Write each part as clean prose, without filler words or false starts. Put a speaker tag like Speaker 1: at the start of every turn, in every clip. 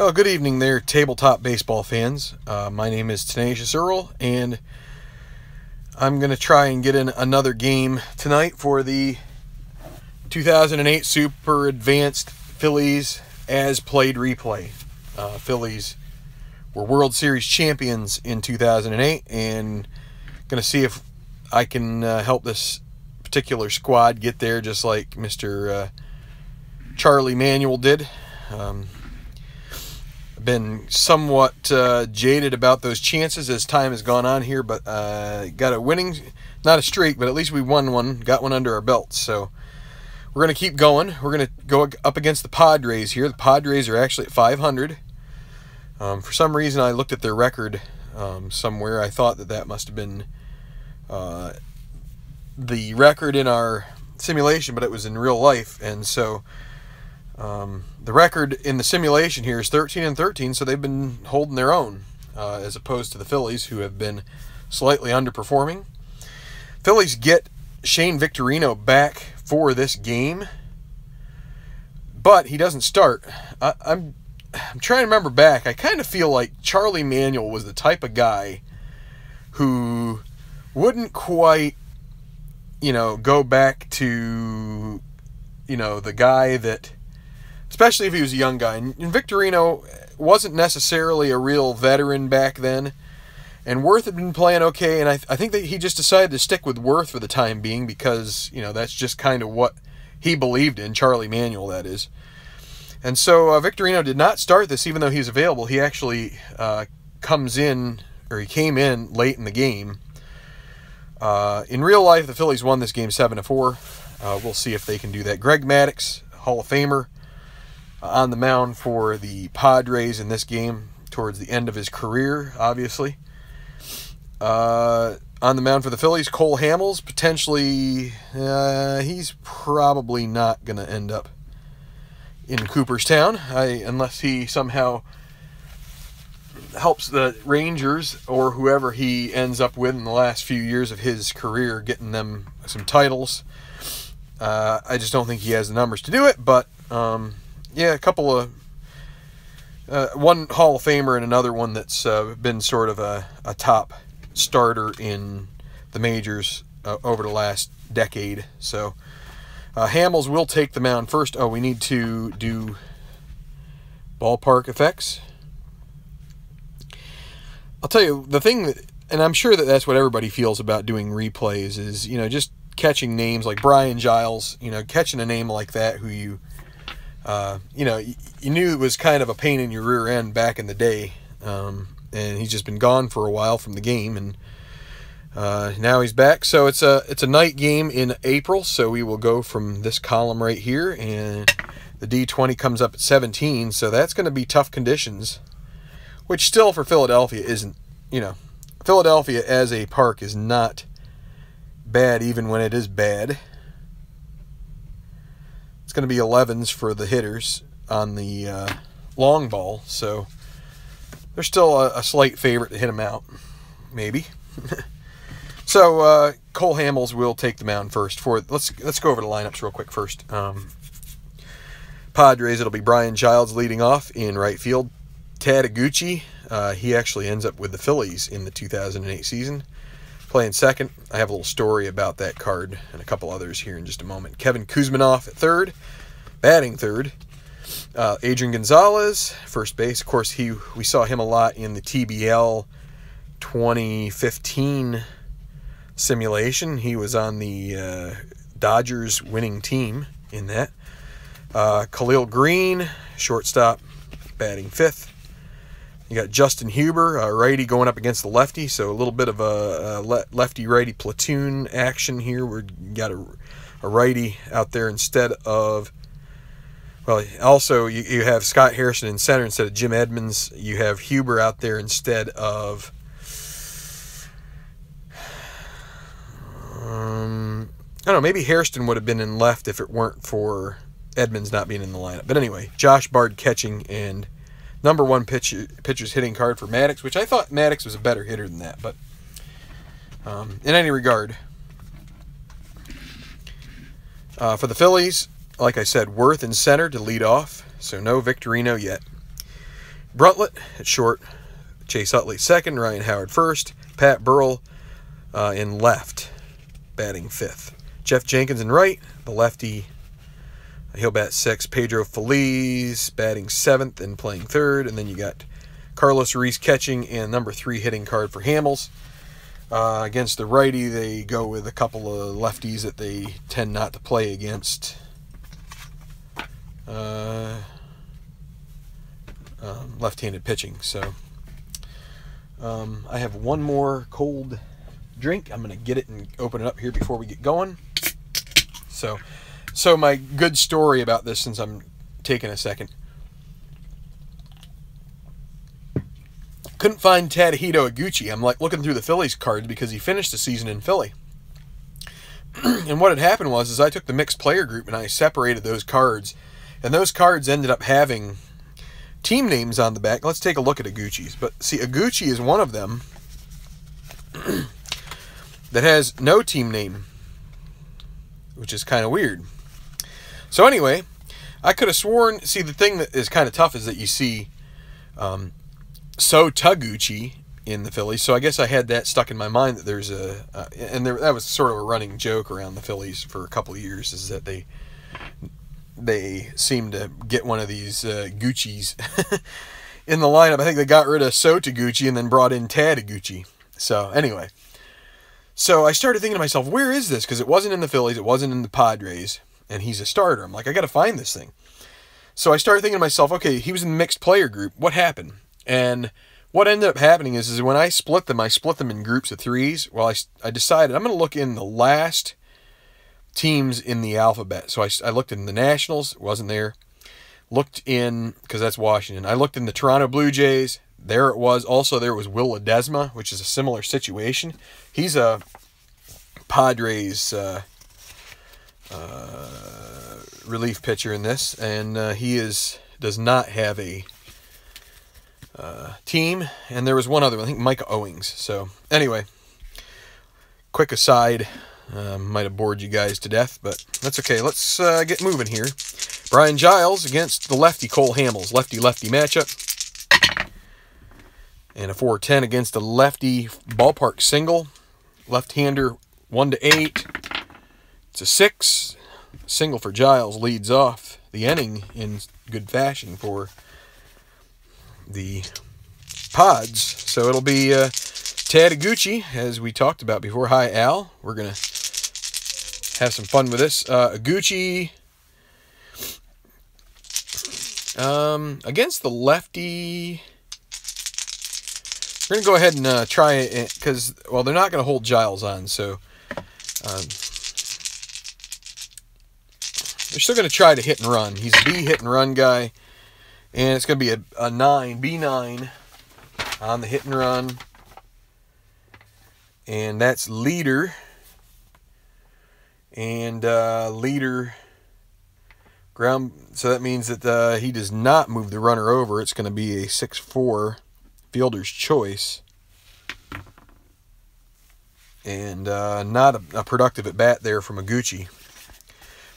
Speaker 1: Well, good evening there, tabletop baseball fans. My name is Tenacious Earl, and I'm going to try and get in another game tonight for the 2008 Super Advanced Phillies as played replay. Phillies were World Series champions in 2008, and going to see if I can help this particular squad get there just like Mr. Charlie Manuel did. Been somewhat jaded about those chances as time has gone on here, but got a winning, not a streak, but at least we won one, got one under our belts. So we're going to keep going. We're going to go up against the Padres here. The Padres are actually at 500. For some reason, I looked at their record somewhere. I thought that must have been the record in our simulation, but it was in real life, and so the record in the simulation here is 13-13, so they've been holding their own, as opposed to the Phillies, who have been slightly underperforming. Phillies get Shane Victorino back for this game, but he doesn't start. I'm trying to remember back. I kind of feel like Charlie Manuel was the type of guy who wouldn't quite, go back to, the guy that, especially if he was a young guy. And Victorino wasn't necessarily a real veteran back then. And Worth had been playing okay, and I think that he just decided to stick with Worth for the time being because, that's just kind of what he believed in, Charlie Manuel, that is. And so Victorino did not start this, even though he's available. He actually he came in late in the game. In real life, the Phillies won this game 7-4. We'll see if they can do that. Greg Maddux, Hall of Famer, on the mound for the Padres in this game towards the end of his career, obviously. On the mound for the Phillies, Cole Hamels, potentially, he's probably not going to end up in Cooperstown, unless he somehow helps the Rangers or whoever he ends up with in the last few years of his career, getting them some titles. I just don't think he has the numbers to do it, but yeah, a couple of one Hall of Famer and another one that's been sort of a top starter in the majors over the last decade. So Hamels will take the mound first. Oh, we need to do ballpark effects. I'll tell you, the thing that, and I'm sure that that's what everybody feels about doing replays, is, just catching names like Brian Giles, catching a name like that who you knew it was kind of a pain in your rear end back in the day, and he's just been gone for a while from the game, and now he's back. So it's a night game in April, so we will go from this column right here, and the D20 comes up at 17, so that's going to be tough conditions, which still for Philadelphia isn't, Philadelphia as a park is not bad even when it is bad. It's going to be 11s for the hitters on the long ball, so they're still a slight favorite to hit them out, maybe. So Cole Hamels will take the mound first. Let's go over the lineups real quick first. Padres, it'll be Brian Giles leading off in right field. Taguchi, he actually ends up with the Phillies in the 2008 season, playing second. I have a little story about that card and a couple others here in just a moment. Kevin Kuzminoff at third, batting third. Adrian Gonzalez, first base. Of course, we saw him a lot in the TBL 2015 simulation. He was on the Dodgers winning team in that. Khalil Green, shortstop, batting fifth. You got Justin Huber, a righty, going up against the lefty, so a little bit of a lefty-righty platoon action here. We've got a righty out there instead of, well, also you have Scott Harrison in center instead of Jim Edmonds. You have Huber out there instead of, I don't know, maybe Hairston would have been in left if it weren't for Edmonds not being in the lineup. But anyway, Josh Bard catching, and number one pitcher's hitting card for Maddux, which I thought Maddux was a better hitter than that. But in any regard, for the Phillies, like I said, Worth in center to lead off, so no Victorino yet. Bruntlett at short, Chase Utley second, Ryan Howard first, Pat Burrell in left, batting fifth. Jeff Jenkins in right, the lefty, he'll bat sixth. Pedro Feliz batting seventh and playing third. And then you got Carlos Ruiz catching and number 3 hitting card for Hamels. Against the righty, they go with a couple of lefties that they tend not to play against. Left-handed pitching. So I have one more cold drink. I'm going to get it and open it up here before we get going. So my good story about this, since I'm taking a second. Couldn't find Tadahito Iguchi. I'm like looking through the Phillies cards because he finished the season in Philly. And what had happened was I took the mixed player group and I separated those cards. And those cards ended up having team names on the back. Let's take a look at Iguchi's. But see, Iguchi is one of them that has no team name, which is kind of weird. So anyway, I could have sworn, see, the thing that is kind of tough is that you see So Taguchi in the Phillies. So I guess I had that stuck in my mind that there's that was sort of a running joke around the Phillies for a couple of years, is that they seem to get one of these Gucci's in the lineup. I think they got rid of So Taguchi and then brought in Tadaguchi. So anyway, so I started thinking to myself, where is this? Because it wasn't in the Phillies, it wasn't in the Padres, and he's a starter. I'm like, I got to find this thing. So I started thinking to myself, okay, he was in the mixed player group. What happened? And what ended up happening is when I split them in groups of 3s. Well, I decided I'm going to look in the last teams in the alphabet. So I looked in the Nationals, wasn't there. Looked in, because that's Washington. I looked in the Toronto Blue Jays. There it was. Also, there was Will Ledesma, which is a similar situation. He's a Padres relief pitcher in this, and he does not have a team. And there was one other, I think Micah Owings. So anyway, quick aside, might have bored you guys to death, but that's okay. Let's get moving here. Brian Giles against the lefty Cole Hamels, lefty-lefty matchup, and a 4-10 against the lefty ballpark single, left-hander 1-8. It's a 6. Single for Giles leads off the inning in good fashion for the Pods. So it'll be Tadaguchi, as we talked about before. Hi, Al. We're going to have some fun with this. Iguchi against the lefty. We're going to go ahead and try it because, well, they're not going to hold Giles on, so they're still going to try to hit and run. He's a B hit and run guy, and it's going to be a 9, B9 on the hit and run, and that's leader, and leader ground. So that means that he does not move the runner over. It's going to be a 6-4 fielder's choice, and not a productive at bat there from Iguchi.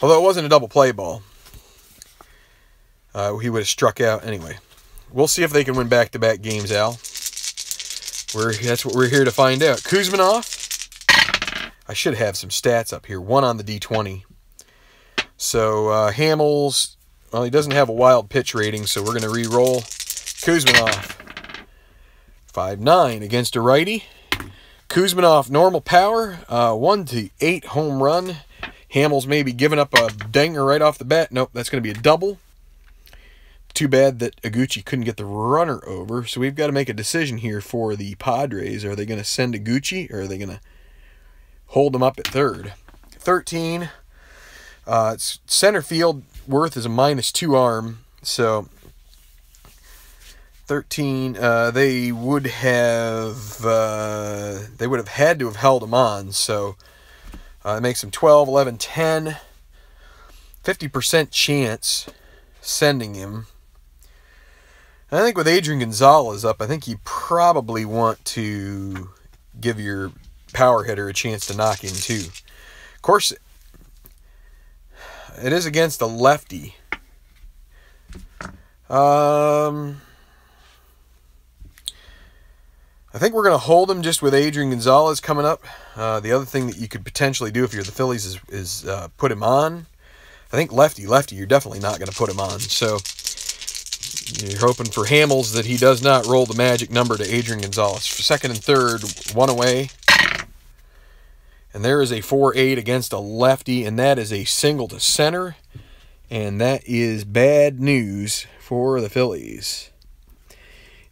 Speaker 1: Although it wasn't a double play ball, he would have struck out anyway. We'll see if they can win back-to-back games, Al. That's what we're here to find out. Kuzminov, I should have some stats up here. 1 on the D20. So Hamels, well, he doesn't have a wild pitch rating, so we're going to re-roll. Kuzminov, 5-9 against a righty. Kuzminov, normal power, 1-8 home run. Hamels maybe giving up a dinger right off the bat. Nope, that's going to be a double. Too bad that Iguchi couldn't get the runner over. So we've got to make a decision here for the Padres. Are they going to send Iguchi, or are they going to hold him up at third? 13. It's center field. Worth is a -2 arm. So 13. They would have had to have held him on. So it makes him 12, 11, 10. 50% chance sending him. I think with Adrian Gonzalez up, I think you probably want to give your power hitter a chance to knock in too. Of course, it is against a lefty. I think we're going to hold him just with Adrian Gonzalez coming up. The other thing that you could potentially do if you're the Phillies is put him on. I think lefty, you're definitely not going to put him on. So you're hoping for Hamels that he does not roll the magic number to Adrian Gonzalez. For second and third, one away. And there is a 4-8 against a lefty, and that is a single to center. And that is bad news for the Phillies.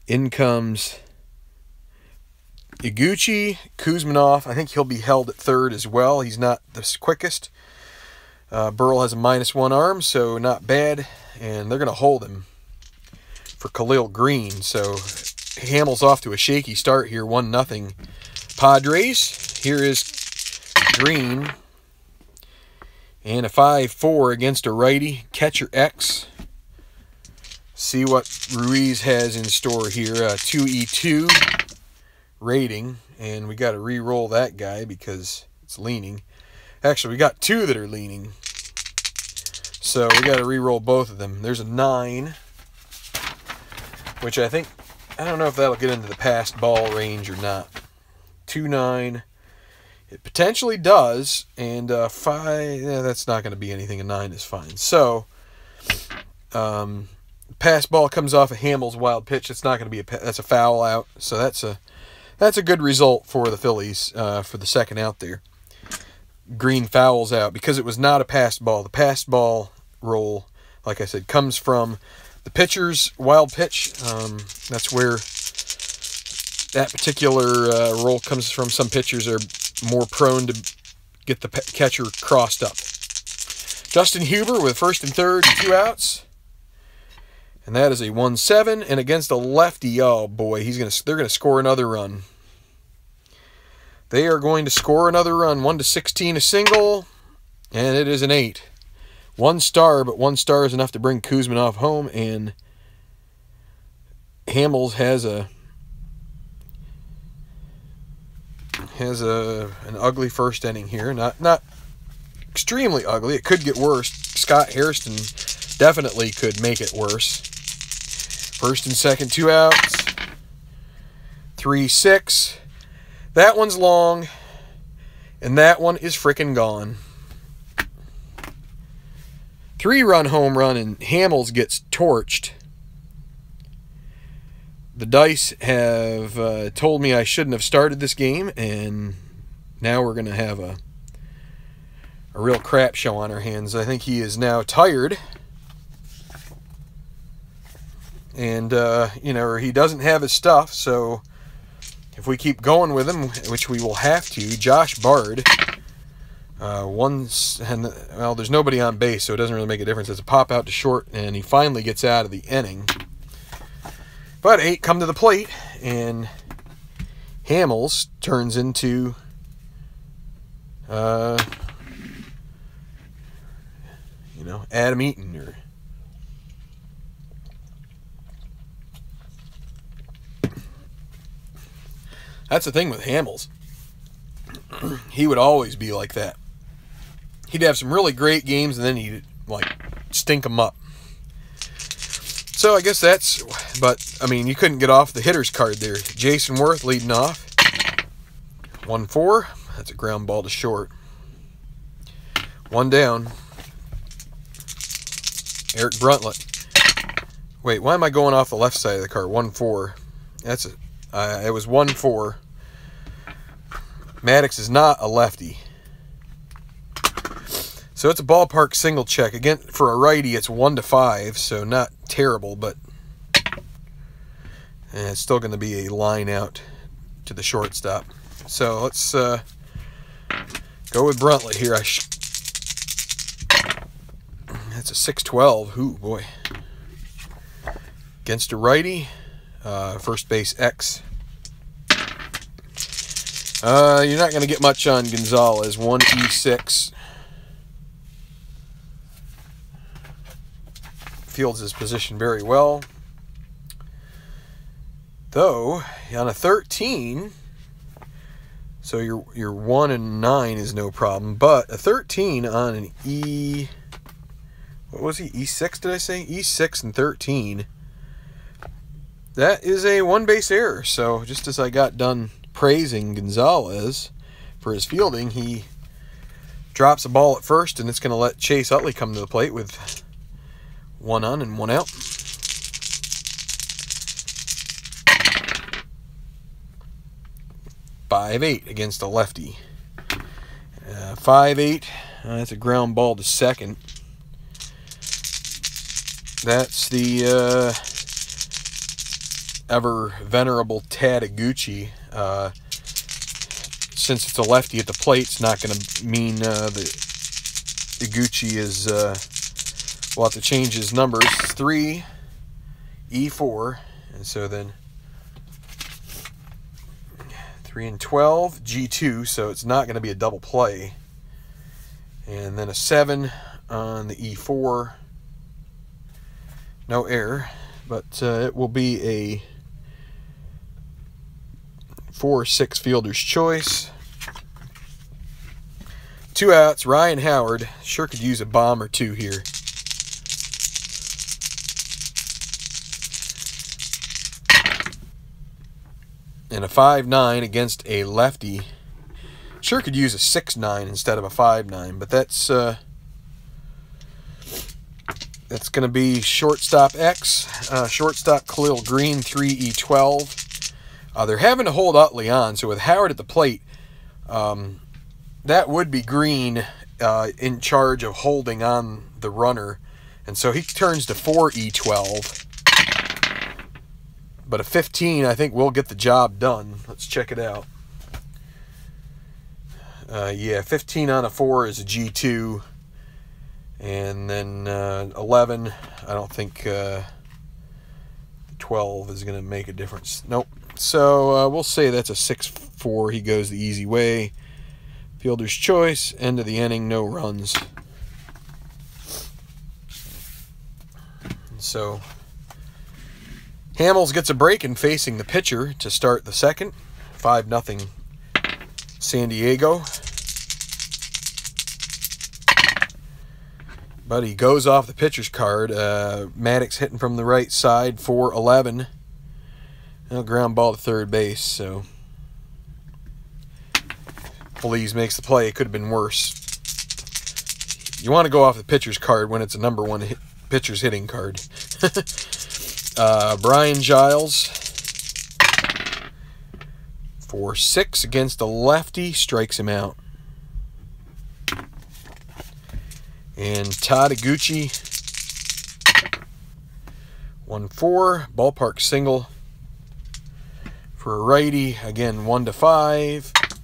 Speaker 1: In comes Iguchi, Kuzminov. I think he'll be held at third as well. He's not the quickest. Burrell has a -1 arm, so not bad. And they're going to hold him for Khalil Green. So Hamels off to a shaky start here, 1-0 Padres. Here is Green. And a 5-4 against a righty. Catcher X. See what Ruiz has in store here. 2E2 rating. And we got to re-roll that guy because it's leaning. Actually, we got two that are leaning. So we got to re-roll both of them. There's a 9. Which I don't know if that'll get into the passed ball range or not. 2-9. It potentially does. And 5, yeah, that's not going to be anything. A 9 is fine. So, pass ball comes off a Hamels wild pitch. It's not going to be that's a foul out. So that's a good result for the Phillies for the second out there. Green fouls out because it was not a passed ball. The passed ball roll, like I said, comes from the pitcher's wild pitch. That's where that particular roll comes from. Some pitchers are more prone to get the catcher crossed up. Justin Huber with first and third and 2 outs. And that is a 1-7. And against a lefty, oh boy, they're gonna score another run. They are going to score another run. 1-16 a single. And it is an 8. 1 star, but 1 star is enough to bring Kuzminov home. And Hamels has an ugly first inning here. Not extremely ugly. It could get worse. Scott Hairston definitely could make it worse. First and second, 2 outs. 3-6. That one's long. And that one is frickin' gone. 3-run home run, and Hamels gets torched. The dice have told me I shouldn't have started this game, and now we're going to have a real crap show on our hands. I think he is now tired. And, or he doesn't have his stuff, so if we keep going with him, which we will have to, Josh Bard, there's nobody on base, so it doesn't really make a difference. It's a pop out to short, and he finally gets out of the inning. But 8 come to the plate, and Hamels turns into Adam Eaton. That's the thing with Hamels. He would always be like that. He'd have some really great games, and then he'd, stink them up. So I guess but, you couldn't get off the hitter's card there. Jason Worth leading off. 1-4. That's a ground ball to short. 1 down. Eric Bruntlett. Wait, why am I going off the left side of the card? 1-4. It was 1-4. Maddox is not a lefty. So it's a ballpark single check. Again, for a righty, it's 1-5, so not terrible, but it's still going to be a line out to the shortstop. So let's go with Bruntlett here. That's a 6-12. Ooh, boy. Against a righty, first base X. You're not going to get much on Gonzalez. 1E6. Fields his position very well. Though, on a 13, so your 1 and 9 is no problem, but a 13 on an what was he? E6, did I say? E6 and 13. that is a one-base error. So just as I got done praising Gonzalez for his fielding, he drops a ball at first, and it's going to let Chase Utley come to the plate with 1 on and 1 out. .58 against a lefty. 5-8. That's a ground ball to second. That's the ever venerable Tadaguchi. Since it's a lefty at the plate, it's not going to mean that Iguchi is. We'll have to change his numbers. 3, E4, and so then 3 and 12, G2. So it's not going to be a double play. And then a 7 on the E4. No error, but it will be a 4-6 fielder's choice. 2 outs. Ryan Howard sure could use a bomb or two here. And a 5-9 against a lefty. Sure could use a 6-9 instead of a 5-9, but that's going to be shortstop X. Shortstop Khalil Green, 3E12. They're having to hold Utley on, so with Howard at the plate, that would be Green in charge of holding on the runner. And so he turns to 4E12. But a 15, I think, will get the job done. Let's check it out. Yeah, 15 on a 4 is a G2. And then 11, I don't think 12 is going to make a difference. Nope. So we'll say that's a 6-4. He goes the easy way. Fielder's choice. End of the inning, no runs. So Hamels gets a break in facing the pitcher to start the second. 5-0 San Diego. But he goes off the pitcher's card. Maddox hitting from the right side, 4-11. Ground ball to third base, so Feliz makes the play. It could have been worse. You want to go off the pitcher's card when it's a number 1 pitcher's hitting card. Brian Giles, 4-6 against a lefty, strikes him out. And Tadaguchi, 1-4, ballpark single for a righty. Again, 1-5,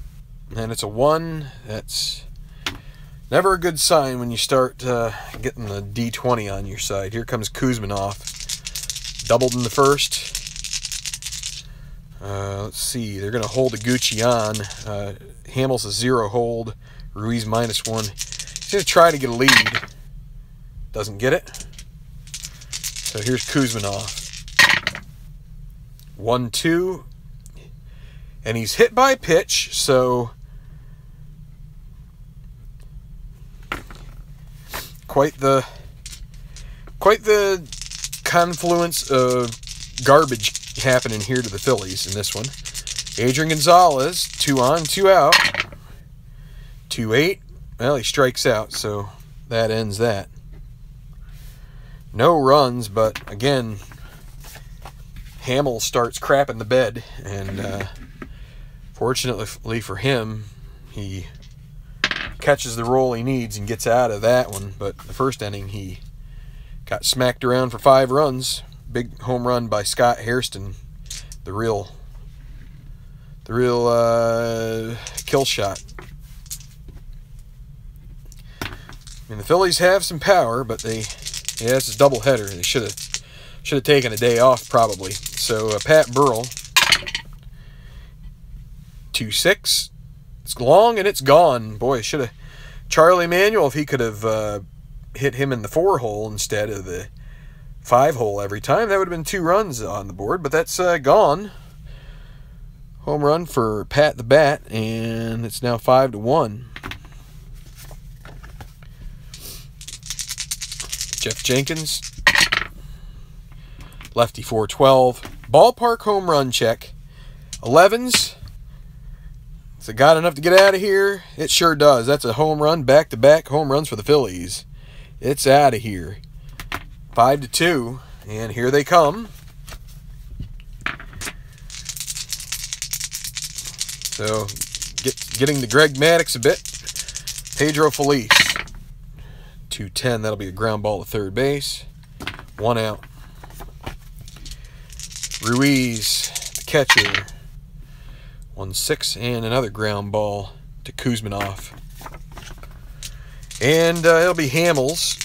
Speaker 1: and it's a 1. That's never a good sign when you start getting the D20 on your side. Here comes Kuzminoff, doubled in the first. Let's see, they're going to hold Iguchi on. Hamels a 0 hold, Ruiz -1. He's going to try to get a lead. Doesn't get it. So here's Kuzminoff. 1-2. And he's hit by pitch, so quite the confluence of garbage happening here to the Phillies in this one. Adrian Gonzalez, 2 on, 2 out. 2-8. Well, he strikes out, so that ends that. No runs, but again, Hamels starts crapping the bed, and fortunately for him, he catches the roll he needs and gets out of that one. But the first inning, he got smacked around for 5 runs. Big home run by Scott Hairston, the real kill shot. I mean, the Phillies have some power, but it's a doubleheader. They should have taken a day off probably. So Pat Burrell, 2-6. It's long and it's gone. Boy, should have Charlie Manuel, if he could have hit him in the 4 hole instead of the 5 hole every time, that would have been 2 runs on the board. But that's gone. Home run for Pat the Bat, and it's now 5-1. Jeff Jenkins, lefty, 4-12. ballpark home run check. 11s. Has it got enough to get out of here? It sure does. That's a home run, back-to-back home runs for the Phillies. It's out of here. 5-2, and here they come. So, getting to Greg Maddux a bit. Pedro Feliz. 2-10, that'll be a ground ball to third base. 1 out. Ruiz, the catcher. 1-6, and another ground ball to Kuzminoff. And it'll be Hamels.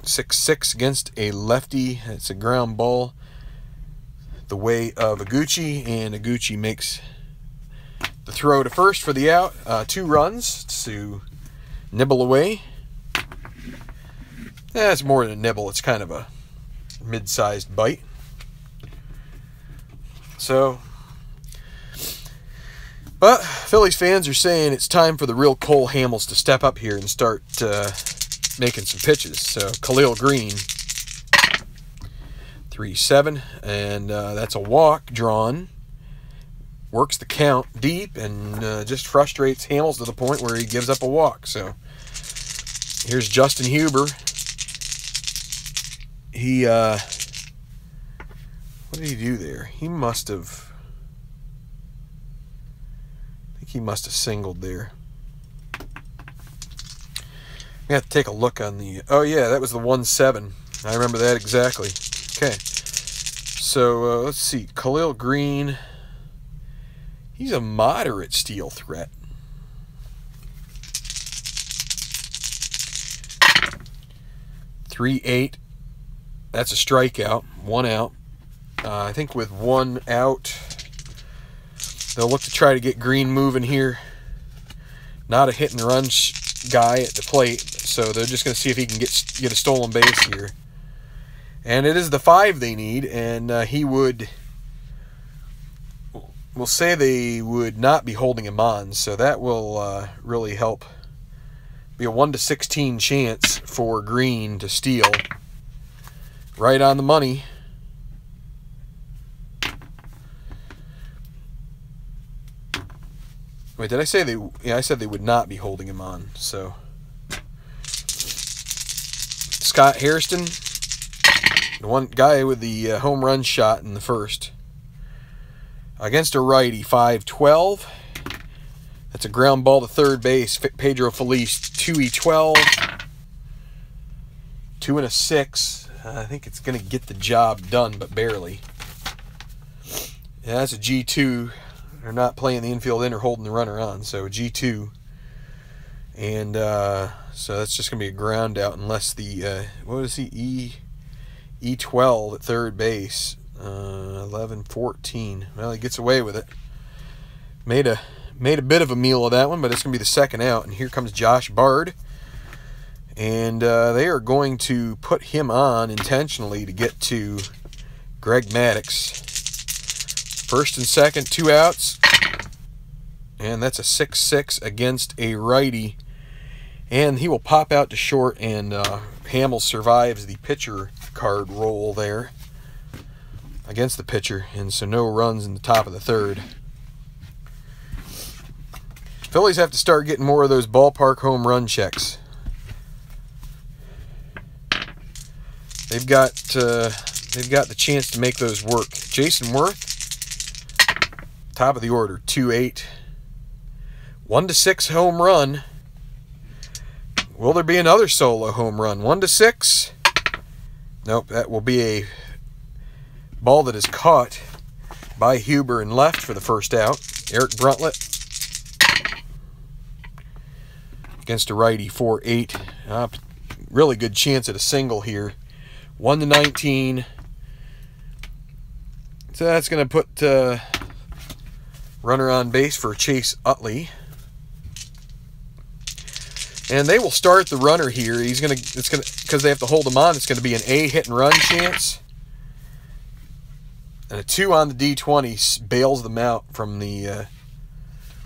Speaker 1: 6-6 against a lefty. It's a ground ball the way of Iguchi, and Iguchi makes the throw to first for the out. 2 runs to nibble away. That's more than a nibble. It's kind of a mid-sized bite. So, but Phillies fans are saying it's time for the real Cole Hamels to step up here and start making some pitches. So, Khalil Green, 3-7, and that's a walk drawn. Works the count deep and just frustrates Hamels to the point where he gives up a walk. So, here's Justin Huber. He, what did he do there? He must have, I think he must have singled there. I have to take a look on the, oh yeah, that was the 1-7. I remember that exactly. Okay. So, let's see. Khalil Green, he's a moderate steal threat. .38. That's a strikeout. 1 out. I think with 1 out, they'll look to try to get Green moving here. Not a hit and run guy at the plate, so they're just going to see if he can get a stolen base here. And it is the 5 they need, and he would, we'll say they would not be holding him on, so that will really help. Be a 1-16 chance for Green to steal. Right on the money. Wait, did I say they? Yeah, I said they would not be holding him on. So, Scott Hairston, the one guy with the home run shot in the first, against a righty, 5-12. That's a ground ball to third base. Pedro Feliz, 2-12. 2 and a 6. I think it's going to get the job done, but barely. Yeah, that's a G2. They're not playing the infield in or holding the runner on, so G2. And so that's just going to be a ground out unless the, what was he, E12 at third base. 11-14. Well, he gets away with it. Made a bit of a meal of that one, but it's going to be the second out. And here comes Josh Bard. And they are going to put him on intentionally to get to Greg Maddux. First and second, 2 outs. And that's a 6-6 against a righty. And he will pop out to short, and Hamels survives the pitcher card roll there against the pitcher. And so no runs in the top of the third. Phillies have to start getting more of those ballpark home run checks. They've got the chance to make those work. Jason Worth, top of the order, 2-8. 1-6 home run. Will there be another solo home run? 1-6. Nope, that will be a ball that is caught by Huber in left for the first out. Eric Bruntlett against a righty, 4-8. Really good chance at a single here. 1-19. So that's going to put runner on base for Chase Utley. And they will start the runner here. Because they have to hold him on, it's going to be an A hit and run chance. And a 2 on the D20 bails them out from the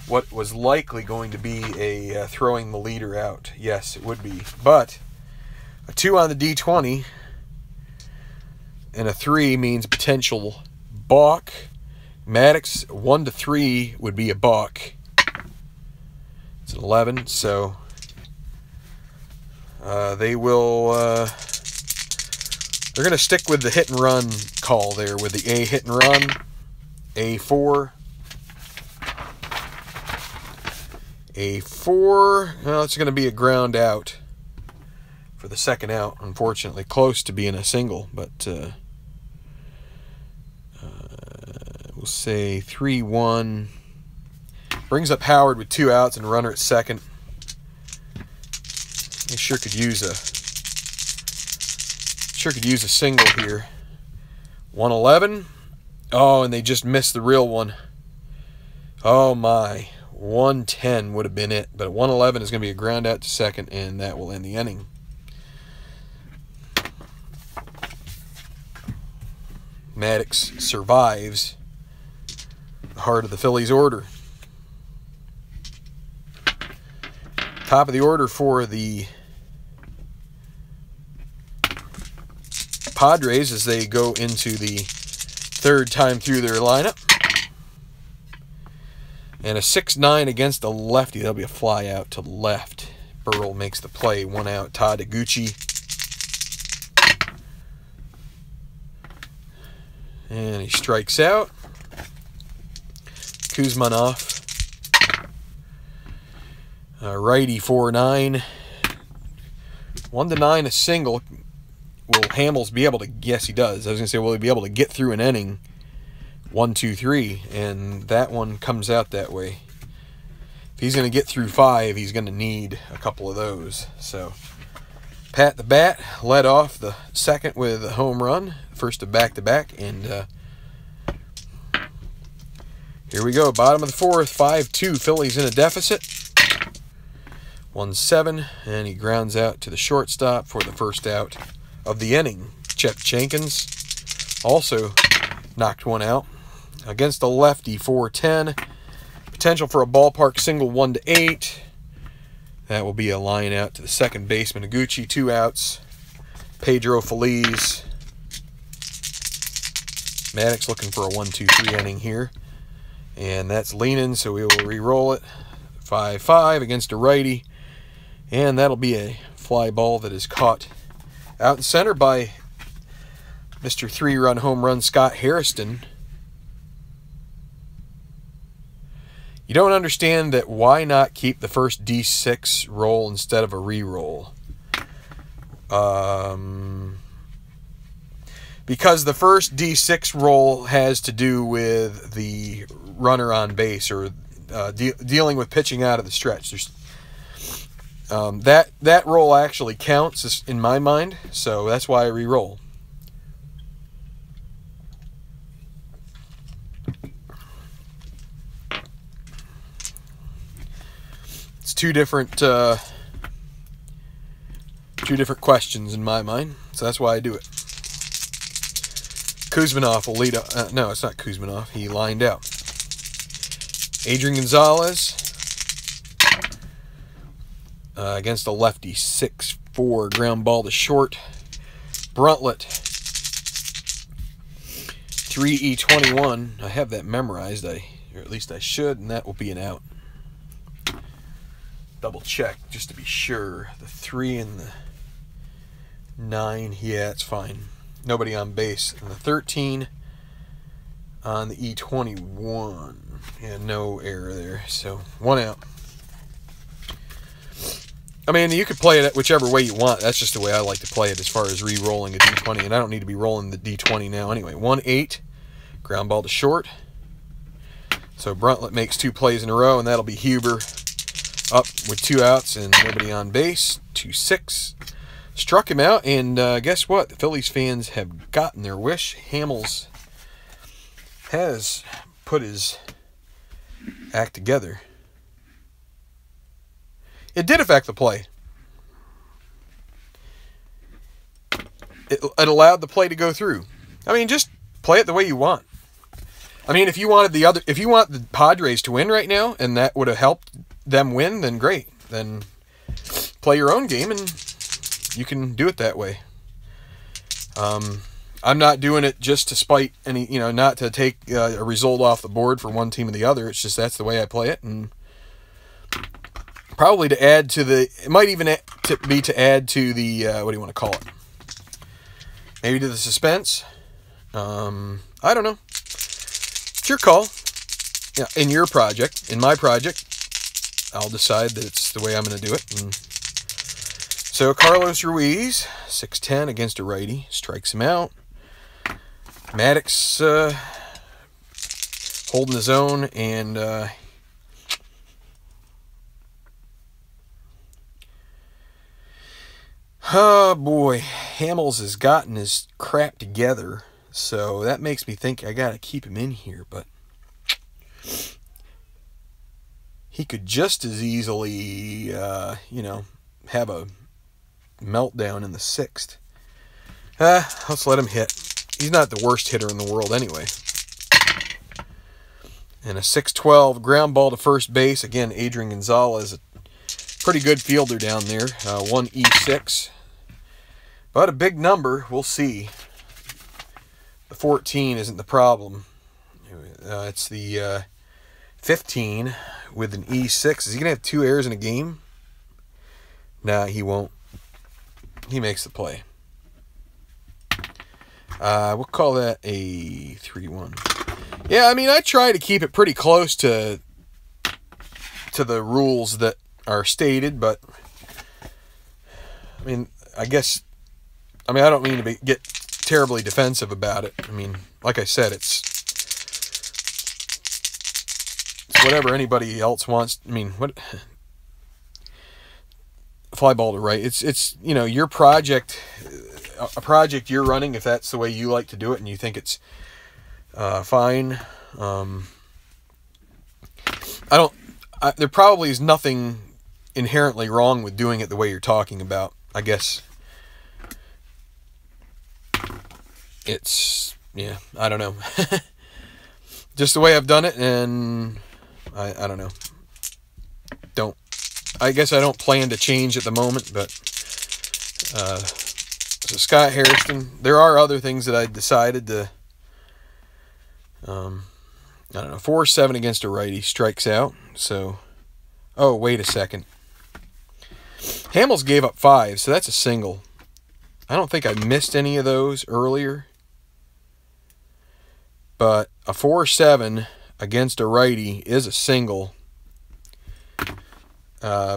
Speaker 1: what was likely going to be a throwing the leader out. Yes, it would be. But a 2 on the D20 and a 3 means potential balk. Maddox, 1 to 3 would be a balk. It's an 11, so they will. They're going to stick with the hit and run call there, with the A hit and run, A4. A4, well, it's going to be a ground out for the second out. Unfortunately, close to being a single, but we'll say 3-1. Brings up Howard with 2 outs and a runner at second. They sure could use a single here. 111. Oh, and they just missed the real one. Oh my. 110 would have been it, but 111 is going to be a ground out to second, and that will end the inning. Maddox survives the heart of the Phillies order. Top of the order for the Padres as they go into the third time through their lineup. And a 6-9 against a lefty. That'll be a fly out to left. Burrell makes the play. 1 out. Todd Taguchi. And he strikes out. Kuzmanov. Righty 4-9. 1 to 9 a single. Will Hamels be able to? Yes, he does. I was going to say, will he be able to get through an inning? 1, 2, 3, and that one comes out that way. If he's going to get through 5, he's going to need a couple of those. So, Pat the Bat led off the second with a home run, first of back-to-back, and here we go. Bottom of the fourth, 5-2. Phillies in a deficit. 1-7, and he grounds out to the shortstop for the first out of the inning. Chet Jenkins also knocked one out. Against a lefty, 4-10. Potential for a ballpark single, 1 to 8. That will be a line out to the second baseman, Taguchi. 2 outs. Pedro Feliz. Maddox looking for a 1-2-3 inning here. And that's leaning, so we will re-roll it. 5-5 against a righty. And that'll be a fly ball that is caught out in center by Mr. 3-run home run Scott Hairston. You don't understand that. Why not keep the first D6 roll instead of a re-roll? Because the first D6 roll has to do with the runner on base, or dealing with pitching out of the stretch. That roll actually counts in my mind, so that's why I re-roll. It's two different questions in my mind, so that's why I do it. Kuzmanov will lead up. No, it's not Kuzmanov. He lined out. Adrian Gonzalez against a lefty, 6-4 ground ball to short. Bruntlett, 3E21. I have that memorized, or at least I should, and that will be an out. Double check just to be sure. The 3 and the 9, yeah, it's fine. Nobody on base. And the 13 on the E21. Yeah, no error there. So 1 out. I mean, you could play it whichever way you want. That's just the way I like to play it as far as re-rolling a D20. And I don't need to be rolling the D20 now anyway. 1-8. Ground ball to short. So Bruntlett makes 2 plays in a row, and that'll be Huber up with 2 outs and nobody on base. 2-6. Struck him out, and guess what? The Phillies fans have gotten their wish. Hamels has put his act together. It did affect the play. It allowed the play to go through. I mean, just play it the way you want. I mean, if you want the Padres to win right now, and that would have helped them win, then great. Then play your own game, and you can do it that way. I'm not doing it just to spite any, not to take a result off the board for one team or the other. It's just that's the way I play it, and probably to add to the, it might even be to add to the, what do you want to call it? Maybe to the suspense. I don't know. It's your call. Yeah, in your project, in my project, I'll decide that it's the way I'm going to do it. And so Carlos Ruiz, 6'10" against a righty, strikes him out. Maddox holding his own, and oh boy, Hamels has gotten his crap together, so that makes me think I got to keep him in here, but he could just as easily, have a meltdown in the 6th. Let's let him hit. He's not the worst hitter in the world anyway. And a 6-12 ground ball to first base. Again, Adrian Gonzalez, a pretty good fielder down there. 1E6. But a big number. We'll see. The 14 isn't the problem. It's the 15 with an E6. Is he going to have 2 errors in a game? Nah, he won't. He makes the play. We'll call that a 3-1. Yeah, I mean, I try to keep it pretty close to the rules that are stated, but I mean, I don't mean to get terribly defensive about it. I mean, like I said, it's whatever anybody else wants. I mean, what fly ball to right. It's your project, a project you're running. If that's the way you like to do it, and you think it's fine, there probably is nothing inherently wrong with doing it the way you're talking about. I guess it's, I don't know. Just the way I've done it, and I don't know. I guess I don't plan to change at the moment, but so Scott Harrison, there are other things that I decided to, I don't know, 4-7 against a righty, strikes out. So, oh, wait a second. Hamels gave up 5, so that's a single. I don't think I missed any of those earlier. But a 4-7 against a righty is a single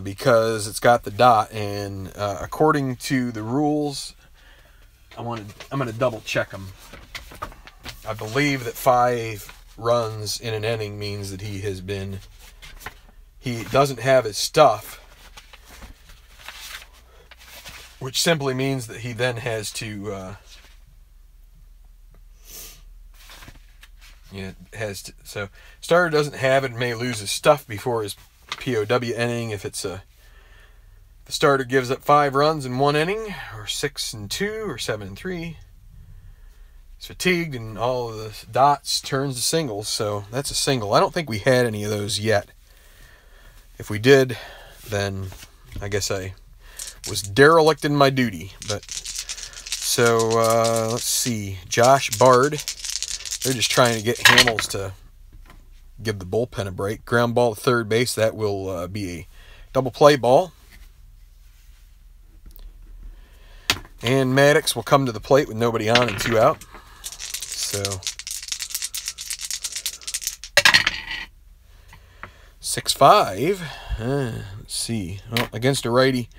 Speaker 1: because it's got the dot. And according to the rules, I'm going to double check them. I believe that 5 runs in an inning means that he doesn't have his stuff, which simply means that he then has to, so starter doesn't have it and may lose his stuff before his POW inning. If the starter gives up 5 runs in 1 inning, or 6-2, or 7-3, he's fatigued and all of the dots turns to singles, so that's a single. I don't think we had any of those yet. If we did, then I guess I was derelict in my duty. But so let's see, Josh Bard. They're just trying to get Hamels to give the bullpen a break. Ground ball to third base. That will be a double play ball. And Maddox will come to the plate with nobody on and 2 out. So 6-5. Let's see. Well, against a righty,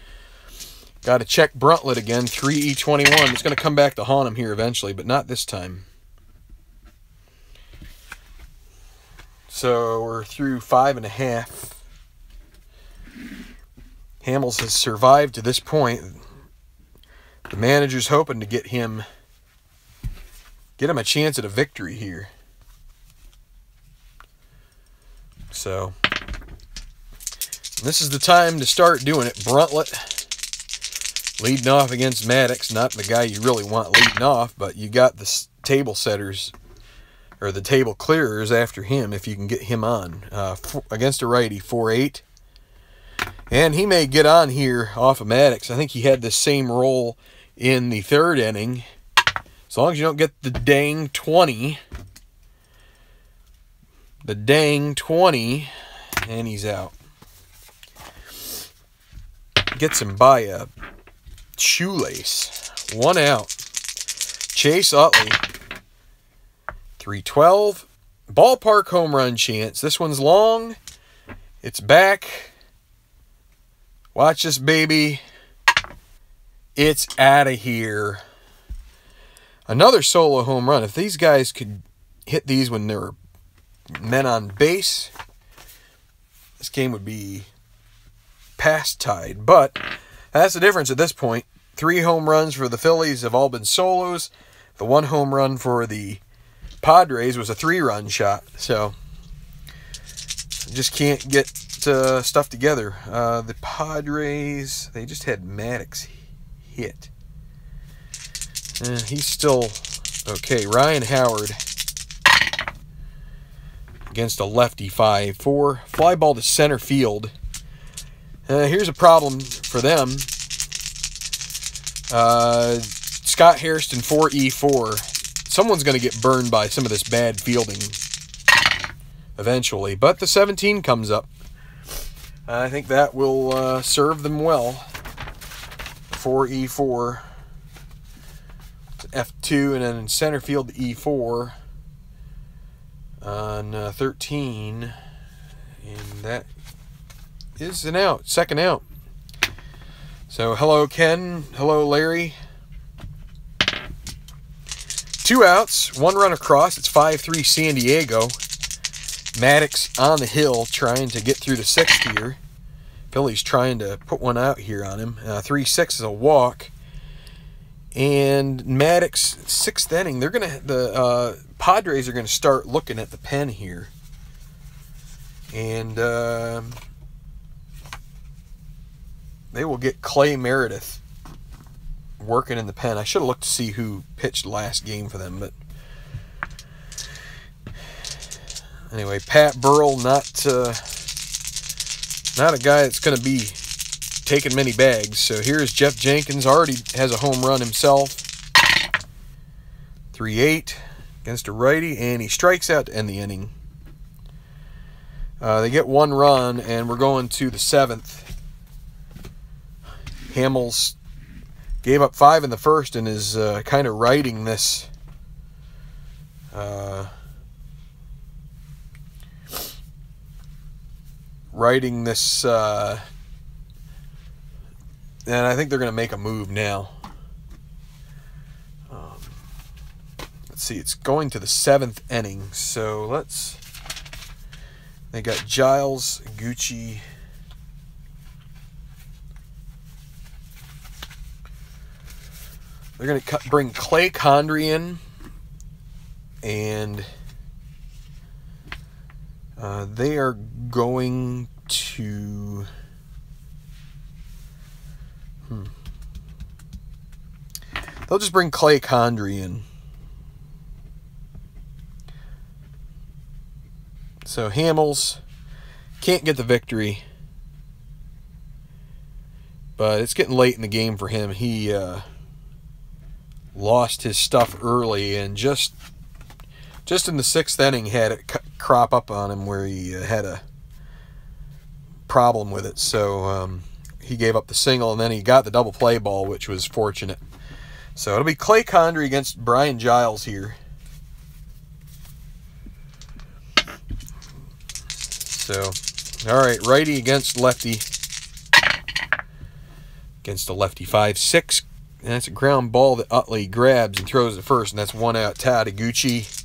Speaker 1: got to check Bruntlett again. 3E21. It's going to come back to haunt him here eventually, but not this time. So we're through 5.5. Hamels has survived to this point. The manager's hoping to get him a chance at a victory here. So this is the time to start doing it. Bruntlett leading off against Maddox. Not the guy you really want leading off, but you got the table setters, or the table clearers after him if you can get him on. Against a righty, 4-8. And he may get on here off of Maddox. I think he had the same role in the 3rd inning. As long as you don't get the dang 20. The dang 20. And he's out. Gets him by a shoelace. 1 out. Chase Utley. 312. Ballpark home run chance. This one's long. It's back. Watch this, baby. It's out of here. Another solo home run. If these guys could hit these when there were men on base, this game would be past tied. But that's the difference at this point. 3 home runs for the Phillies have all been solos. The 1 home run for the Padres was a 3-run shot. So, just can't get stuff together. The Padres, they just had Maddox hit. He's still okay. Ryan Howard against a lefty 5-4. Fly ball to center field. Here's a problem for them. Scott Hairston 4-4. Someone's going to get burned by some of this bad fielding eventually. But the 17 comes up. I think that will serve them well. 4-4. F2, and then in center field E4 on 13. And that is an out. Second out. So, hello, Ken. Hello, Larry. 2 outs, 1 run across. It's 5-3 San Diego. Maddox on the hill trying to get through the 6th here. Philly's trying to put one out here on him. 3-6 is a walk. And Maddox, 6th inning. They're gonna the Padres are gonna start looking at the pen here. And they will get Clay Meredith working in the pen. I should have looked to see who pitched last game for them, but anyway, Pat Burrell, not a guy that's going to be taking many bags. So here's Jeff Jenkins, already has a home run himself. 3-8 against a righty, and he strikes out to end the inning. They get 1 run, and we're going to the 7th. Hamels gave up 5 in the first and is kind of riding this and I think they're going to make a move now. Let's see, it's going to the 7th inning, so they got Giles, Gucci. They're going to bring Clay Condrey in, and they are going to they'll just bring Clay Condrey in. So Hamels can't get the victory, but it's getting late in the game for him. He lost his stuff early, and just in the 6th inning had it crop up on him where he had a problem with it. So he gave up the single, and then he got the double play ball, which was fortunate. So it'll be Clay Condrey against Brian Giles here. So, all right, righty against lefty. Against a lefty 5-6. And that's a ground ball that Utley grabs and throws at first, and that's 1 out. Taguchi.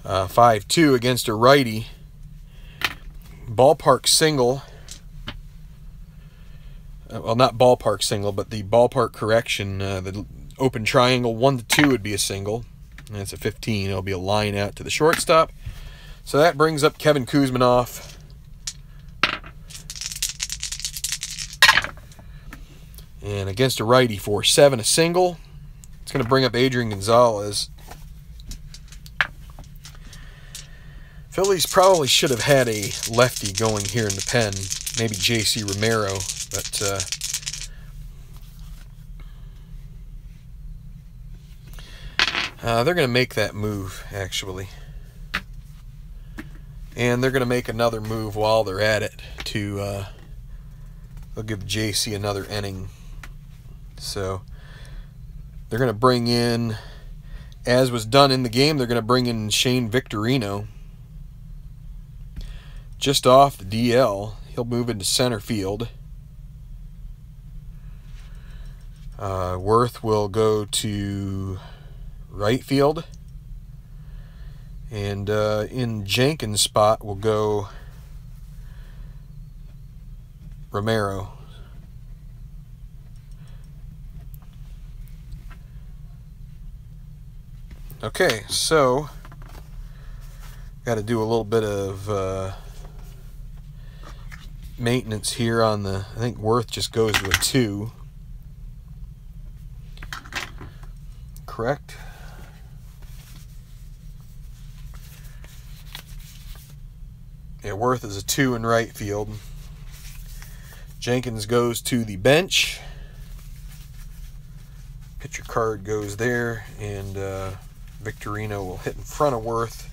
Speaker 1: Uh, 5-2 against a righty. Ballpark single. Well, not ballpark single, but the ballpark correction. The open triangle 1-2 would be a single. And that's a 15. It'll be a line out to the shortstop. So that brings up Kevin Kuzminoff. And against a righty 4-7, a single. It's going to bring up Adrian Gonzalez. Phillies probably should have had a lefty going here in the pen. Maybe J.C. Romero, but they're going to make that move, actually. And they're going to make another move while they're at it to, they'll give J.C. another inning. So they're going to bring in, as was done in the game, they're going to bring in Shane Victorino. Just off the DL. He'll move into center field. Worth will go to right field. And in Jenkins' spot will go Romero. Okay, so got to do a little bit of maintenance here on the, I think Worth just goes to a 2. Correct? Yeah, Worth is a 2 in right field. Jenkins goes to the bench. Pitcher card goes there, and Victorino will hit in front of Worth.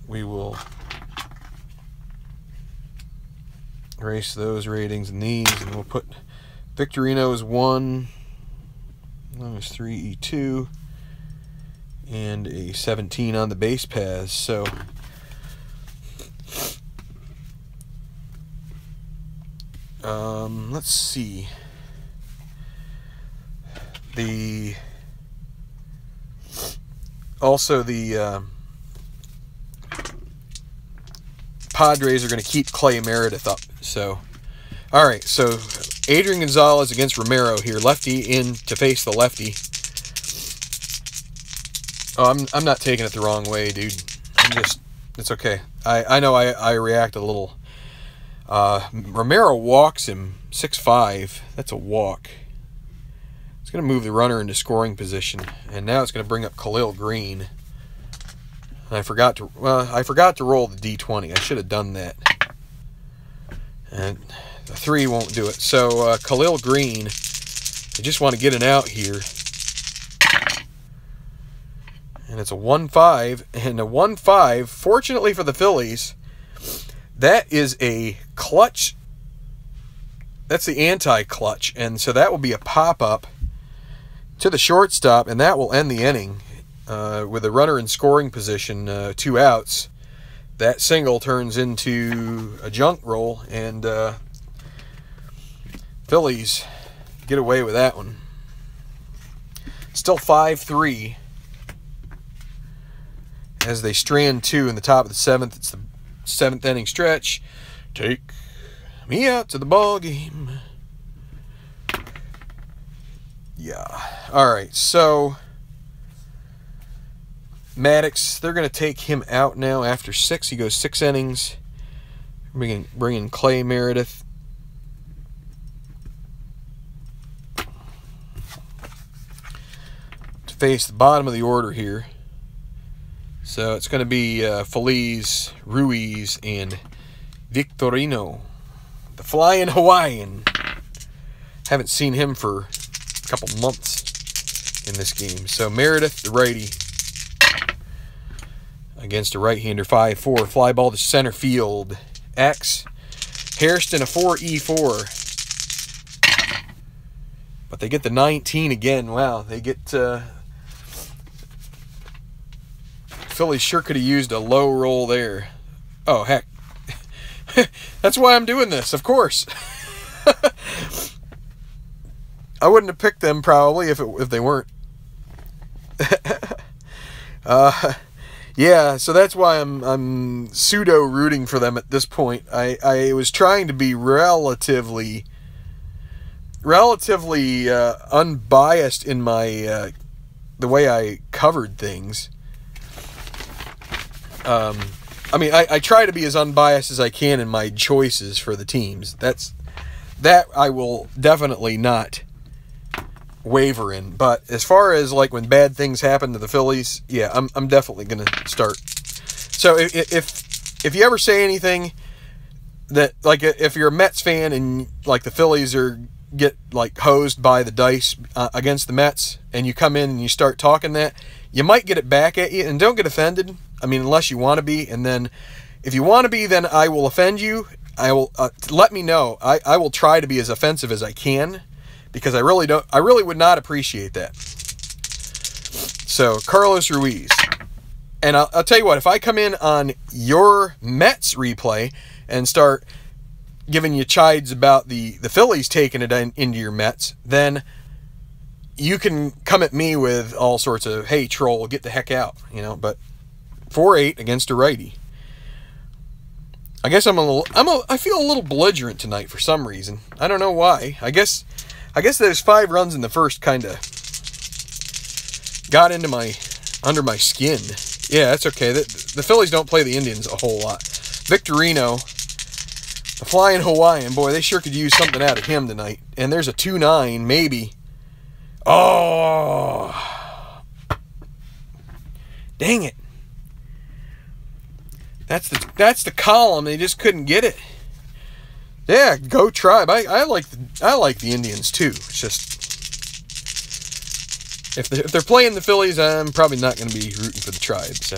Speaker 1: We will erase those ratings and these, and we'll put Victorino as 1, minus 3 E2, and a 17 on the base paths. So let's see. Also the Padres are going to keep Clay Meredith up. So, all right. So Adrian Gonzalez against Romero here, lefty in to face the lefty. Oh, I'm not taking it the wrong way, dude. It's okay. I know I react a little. Romero walks him 6'5". That's a walk. It's going to move the runner into scoring position, and now it's going to bring up Khalil Green. And I forgot to roll the D20. I should have done that. And a 3 won't do it. So Khalil Green, I just want to get an out here. And it's a 1-5, and a 1-5. Fortunately for the Phillies, that is a clutch. That's the anti-clutch, and so that will be a pop-up to the shortstop, and that will end the inning with a runner in scoring position, 2 outs. That single turns into a junk roll, and Phillies get away with that one. Still 5-3 as they strand 2 in the top of the 7th. It's the 7th inning stretch. Take me out to the ball game. Yeah. All right. So Maddox, they're going to take him out now after 6. He goes 6 innings. Bring in Clay Meredith. To face the bottom of the order here. So it's going to be Feliz, Ruiz, and Victorino. The Flying Hawaiian. Haven't seen him for a couple months in this game. So Meredith, the righty, against a right-hander, 5-4. Fly ball to center field. X. Hairston, a 4E4. But they get the 19 again. Wow, they get... Philly sure could have used a low roll there. Oh, heck. That's why I'm doing this, of course. I wouldn't have picked them probably if they weren't. Yeah, so that's why I'm pseudo rooting for them at this point. I was trying to be relatively unbiased in my the way I covered things. I mean, I try to be as unbiased as I can in my choices for the teams. That I will definitely not waver in. But as far as like when bad things happen to the Phillies, yeah, I'm definitely going to start So if you ever say anything that, like, if you're a Mets fan and like the Phillies get like hosed by the dice against the Mets, and you come in and you start talking that, you might get it back at you. And don't get offended. I mean, unless you want to be. And then if you want to be, then I will offend you. I will let me know. I will try to be as offensive as I can, because I really would not appreciate that. So Carlos Ruiz. And I'll tell you what, if I come in on your Mets replay and start giving you chides about the Phillies taking it into your Mets, then you can come at me with all sorts of, hey, troll, get the heck out, you know. But 4-8 against a righty. I guess I feel a little belligerent tonight for some reason. I don't know why. I guess those 5 runs in the first kind of got under my skin. Yeah, that's okay. The Phillies don't play the Indians a whole lot. Victorino, the flying Hawaiian, boy, they sure could use something out of him tonight. And there's a 2-9, maybe. Oh, dang it! That's the column. They just couldn't get it. Yeah, go Tribe. I like the Indians too. It's just, if they're playing the Phillies, I'm probably not going to be rooting for the Tribe. So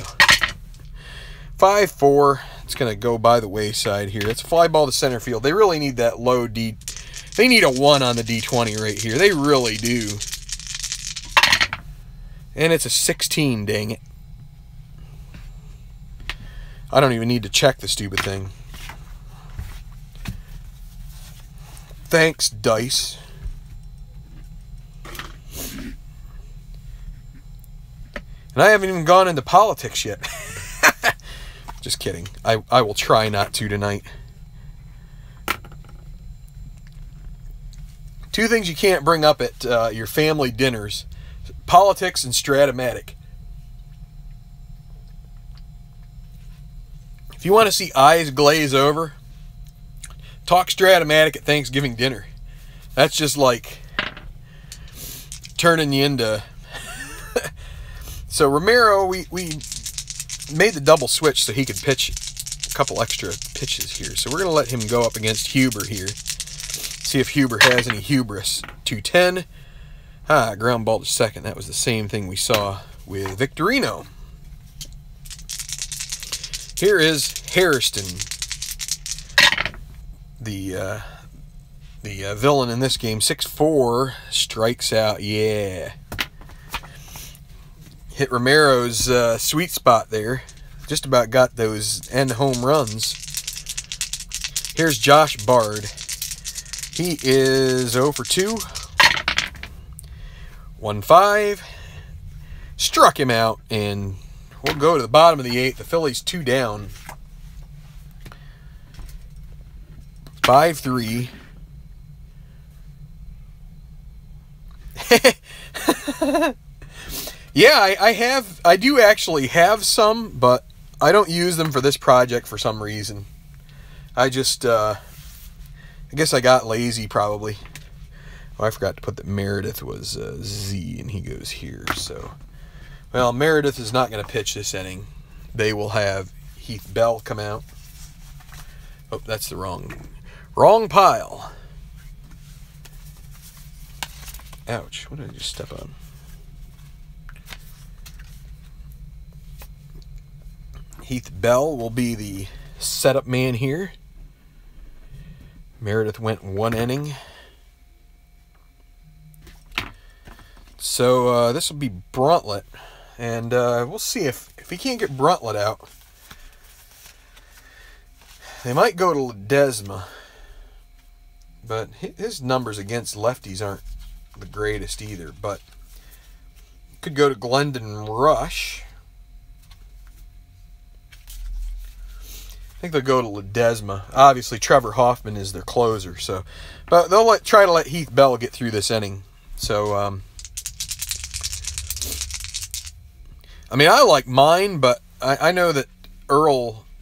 Speaker 1: 5-4. It's going to go by the wayside here. It's a fly ball to center field. They really need that low D. They need a 1 on the D20 right here. They really do. And it's a 16, dang it. I don't even need to check the stupid thing. Thanks, dice. And I haven't even gone into politics yet. Just kidding. I will try not to tonight. 2 things you can't bring up at your family dinners: politics and Stratomatic. If you want to see eyes glaze over, talk Stratomatic at Thanksgiving dinner. That's just like turning you into... So Romero, we made the double switch so he could pitch a couple extra pitches here. So we're going to let him go up against Huber here. See if Huber has any hubris. 2-10. Ground ball to second. That was the same thing we saw with Victorino. Here is Hairston, the villain in this game. 6'4", strikes out. Yeah. Hit Romero's sweet spot there. Just about got those end home runs. Here's Josh Bard. He is 0 for 2. 1-5. Struck him out, and we'll go to the bottom of the 8th. The Phillies 2 down. 5-3. Yeah, I do actually have some, but I don't use them for this project for some reason. I just, I guess I got lazy probably. Oh, I forgot to put that Meredith was Z, and he goes here, so. Well, Meredith is not going to pitch this inning. They will have Heath Bell come out. Oh, that's the wrong pile. Ouch, what did I just step on? Heath Bell will be the setup man here. Meredith went 1 inning. So this will be Bruntlett. And we'll see if he can't get Bruntlett out. They might go to Ledesma. But his numbers against lefties aren't the greatest either. But could go to Glendon Rush. I think they'll go to Ledesma. Obviously, Trevor Hoffman is their closer. So, but they'll try to let Heath Bell get through this inning. So, I mean, I like mine, but I know that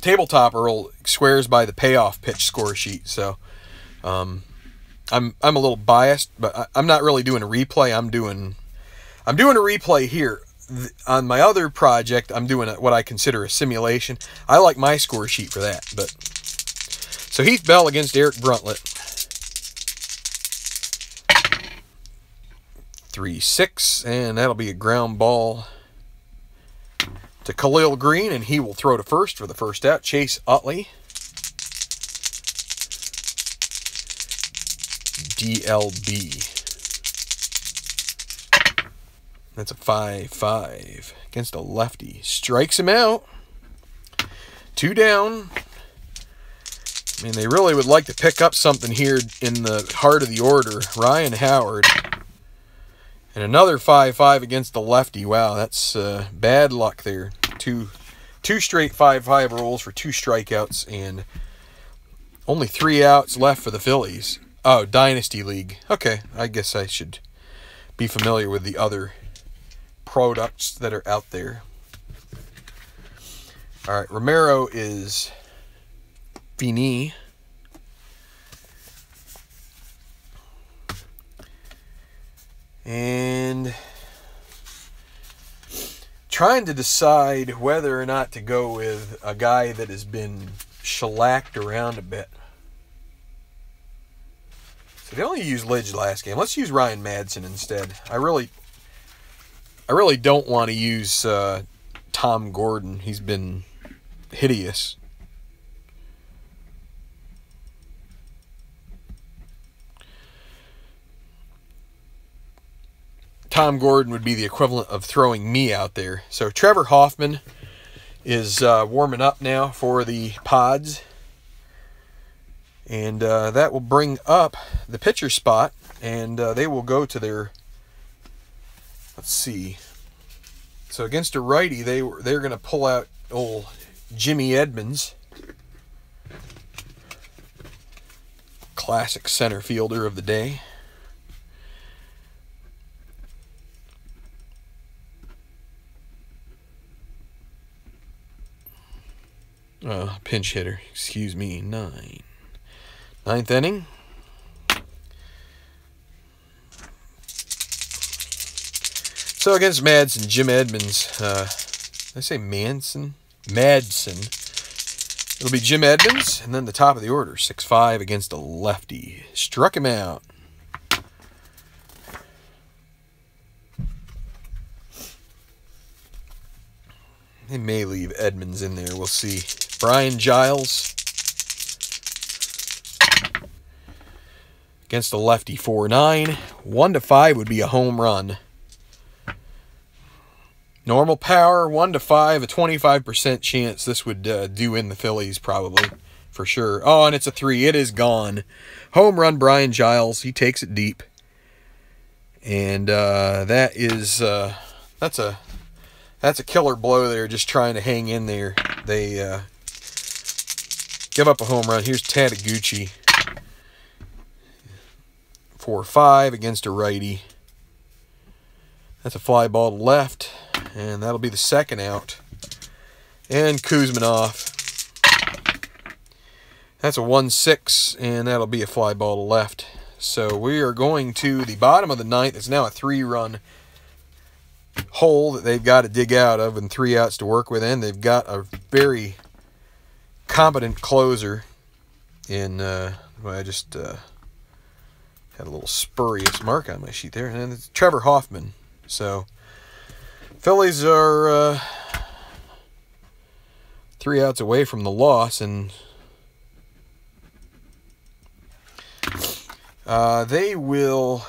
Speaker 1: Tabletop Earl swears by the payoff pitch score sheet. So, I'm a little biased, but I'm not really doing a replay. I'm doing a replay here. on my other project, I'm doing what I consider a simulation. I like my score sheet for that. But so Heath Bell against Eric Bruntlett. 3-6, and that'll be a ground ball to Khalil Green, and he will throw to first for the first out. Chase Utley. DLB. That's a 5-5 against a lefty. Strikes him out. 2 down. I mean, they really would like to pick up something here in the heart of the order. Ryan Howard. And another 5-5 against the lefty. Wow, that's bad luck there. Two straight 5-5 rolls for 2 strikeouts, and only 3 outs left for the Phillies. Oh, Dynasty League. Okay, I guess I should be familiar with the other products that are out there. All right, Romero is fini. And trying to decide whether or not to go with a guy that has been shellacked around a bit. So they only used Lidge last game. Let's use Ryan Madsen instead. I really don't want to use Tom Gordon. He's been hideous. Tom Gordon would be the equivalent of throwing me out there. So Trevor Hoffman is warming up now for the Pods. And that will bring up the pitcher spot. And they will go to their... Let's see. So against a righty, they're going to pull out old Jimmy Edmonds. Classic center fielder of the day. Pinch hitter, excuse me, 9. 9th inning. So against Madsen, Jim Edmonds, did I say Madsen? It'll be Jim Edmonds, and then the top of the order, 6-5 against a lefty. Struck him out. They may leave Edmonds in there, we'll see. Brian Giles against the lefty, 4-9. 1-5 would be a home run. Normal power, 1-5, a 25% chance this would do in the Phillies probably, for sure. Oh, and it's a 3. It is gone. Home run, Brian Giles. He takes it deep. And that is that's a killer blow there, just trying to hang in there. They give up a home run. Here's Tateguchi. 4-5 against a righty. That's a fly ball to left, and that'll be the second out. And Kuzminoff. That's a 1-6, and that'll be a fly ball to left. So we are going to the bottom of the 9th. It's now a 3-run hole that they've got to dig out of, and 3 outs to work with, and they've got a very competent closer in well, I just had a little spurious mark on my sheet there, and it's Trevor Hoffman. So Phillies are 3 outs away from the loss, and they will